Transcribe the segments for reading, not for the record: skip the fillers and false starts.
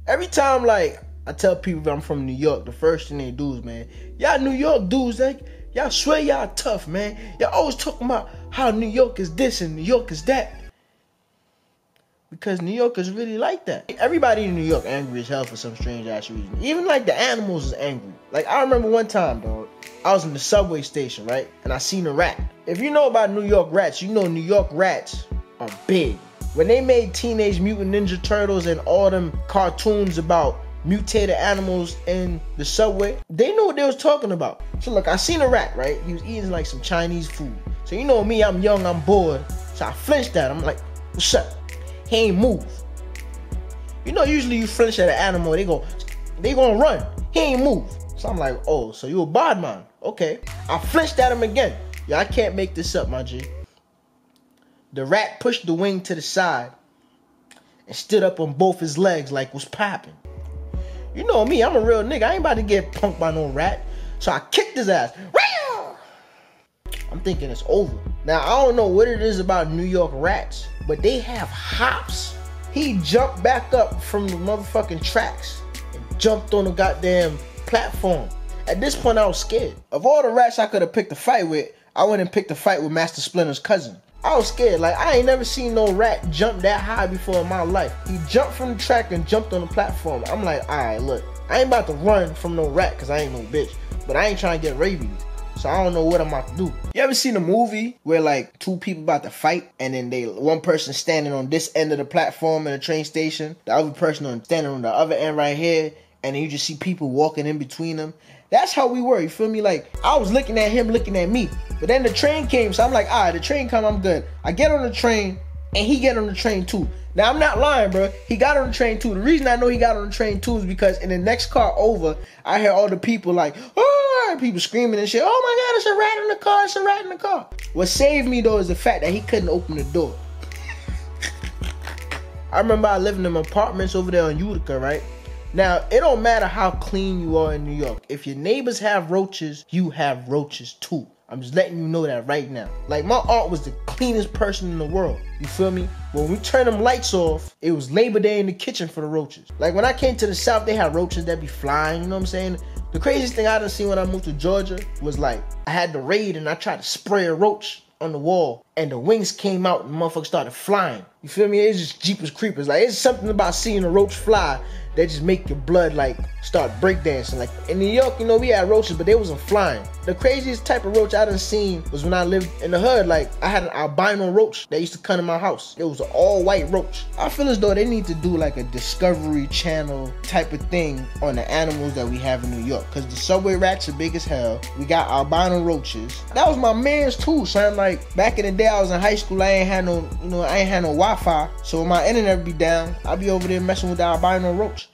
Every time, like, I tell people I'm from New York, the first thing they do is, man, y'all New York dudes, like, y'all swear y'all tough, man. Y'all always talking about how New York is this and New York is that. Because New York is really like that. Everybody in New York angry as hell for some strange ass reason. Even like the animals is angry. Like, I remember one time, dog, I was in the subway station, right? And I seen a rat. If you know about New York rats, you know New York rats are big. When they made Teenage Mutant Ninja Turtles and all them cartoons about mutated animals in the subway, they knew what they was talking about. So look, I seen a rat, right? He was eating like some Chinese food. So you know me, I'm young, I'm bored. So I flinched at him. I'm like, what's up? He ain't move. You know, usually you flinch at an animal, they gonna run. He ain't move. So I'm like, oh, so you a bad man. Okay. I flinched at him again. Yeah, I can't make this up, my G. The rat pushed the wing to the side and stood up on both his legs like was popping. You know me, I'm a real nigga. I ain't about to get punked by no rat. So I kicked his ass. I'm thinking it's over. Now, I don't know what it is about New York rats, but they have hops. He jumped back up from the motherfucking tracks and jumped on the goddamn platform. At this point, I was scared. Of all the rats I could have picked a fight with, I went and picked a fight with Master Splinter's cousin. I was scared. Like, I ain't never seen no rat jump that high before in my life. He jumped from the track and jumped on the platform. I'm like, alright, look, I ain't about to run from no rat because I ain't no bitch. But I ain't trying to get rabies. So I don't know what I'm about to do. You ever seen a movie where like two people about to fight and then one person standing on this end of the platform in a train station, the other person standing on the other end right here, and then you just see people walking in between them? That's how we were, you feel me? Like, I was looking at him, looking at me. But then the train came, so I'm like, alright, the train come, I'm good. I get on the train, and he get on the train too. Now, I'm not lying, bro. He got on the train too. The reason I know he got on the train too is because in the next car over, I hear all the people like, oh, people screaming and shit. Oh my God, it's a rat in the car, it's a rat in the car. What saved me though is the fact that he couldn't open the door. I remember I lived in them apartments over there on Utica, right? Now, it don't matter how clean you are in New York. If your neighbors have roaches, you have roaches too. I'm just letting you know that right now. Like, my aunt was the cleanest person in the world. You feel me? When we turned them lights off, it was Labor Day in the kitchen for the roaches. Like, when I came to the South, they had roaches that be flying, you know what I'm saying? The craziest thing I done seen when I moved to Georgia was like, I had the raid and I tried to spray a roach on the wall and the wings came out and the motherfucker started flying. You feel me? It's just Jeepers Creepers. Like, it's something about seeing a roach fly that just make your blood like start breakdancing. Like, in New York, you know, we had roaches, but they wasn't flying. The craziest type of roach I done seen was when I lived in the hood. Like, I had an albino roach that used to come in my house. It was an all-white roach. I feel as though they need to do like a Discovery Channel type of thing on the animals that we have in New York. Cause the subway rats are big as hell. We got albino roaches. That was my man's too, son. Like, back in the day I was in high school, I ain't had no, you know, I ain't had no Wi-Fi. So when my internet be down, I'd be over there messing with the albino roach.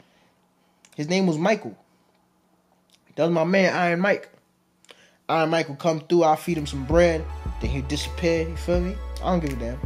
His name was Michael. That was my man, Iron Mike. Iron Mike would come through, I'll feed him some bread, then he'd disappear, you feel me? I don't give a damn.